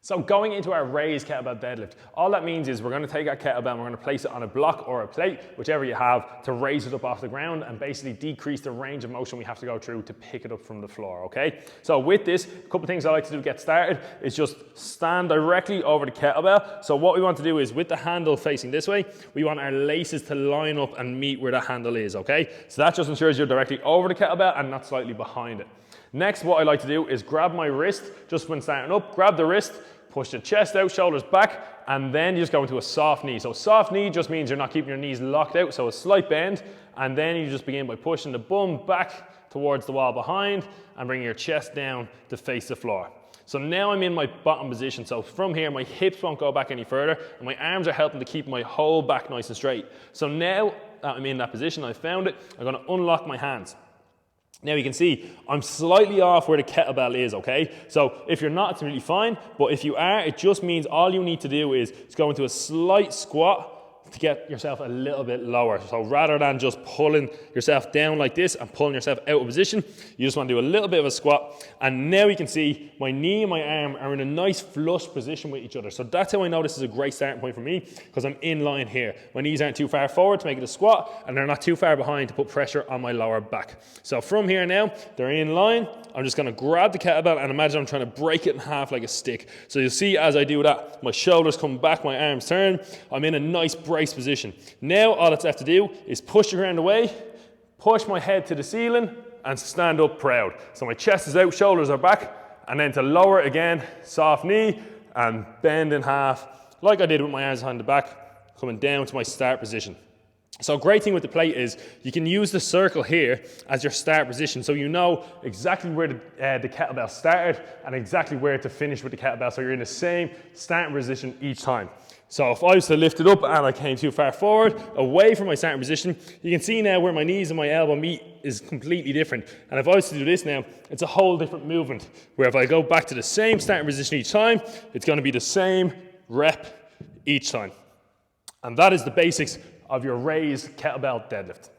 So going into our raised kettlebell deadlift, all that means is we're going to take our kettlebell and we're going to place it on a block or a plate, whichever you have, to raise it up off the ground and basically decrease the range of motion we have to go through to pick it up from the floor, okay? So with this, a couple of things I like to do to get started is just stand directly over the kettlebell. So what we want to do is with the handle facing this way, we want our laces to line up and meet where the handle is, okay? So that just ensures you're directly over the kettlebell and not slightly behind it. Next, what I like to do is grab my wrist, just when starting up, grab the wrist, push the chest out, shoulders back, and then you just go into a soft knee. So soft knee just means you're not keeping your knees locked out, so a slight bend, and then you just begin by pushing the bum back towards the wall behind and bringing your chest down to face the floor. So now I'm in my bottom position. So from here, my hips won't go back any further, and my arms are helping to keep my whole back nice and straight. So now that I'm in that position, I found it, I'm gonna unlock my hands. Now you can see I'm slightly off where the kettlebell is, okay? So if you're not, it's really fine, but if you are, it just means all you need to do is go into a slight squat to get yourself a little bit lower. So rather than just pulling yourself down like this and pulling yourself out of position, you just want to do a little bit of a squat. And now you can see my knee and my arm are in a nice flush position with each other. So that's how I know this is a great starting point for me, because I'm in line here. My knees aren't too far forward to make it a squat, and they're not too far behind to put pressure on my lower back. So from here now, they're in line. I'm just gonna grab the kettlebell and imagine I'm trying to break it in half like a stick. So you'll see as I do that, my shoulders come back, my arms turn. I'm in a nice brace position. Now all that's left to do is push the ground away, push my head to the ceiling, and stand up proud. So my chest is out, shoulders are back, and then to lower it again, soft knee, and bend in half, like I did with my arms behind the back, coming down to my start position. So a great thing with the plate is you can use the circle here as your start position, so you know exactly where the kettlebell started and exactly where to finish with the kettlebell, so you're in the same starting position each time. So if I was to lift it up and I came too far forward, away from my starting position, you can see now where my knees and my elbow meet is completely different. And if I was to do this now, it's a whole different movement, where if I go back to the same starting position each time, it's going to be the same rep each time. And that is the basics of your raised kettlebell deadlift.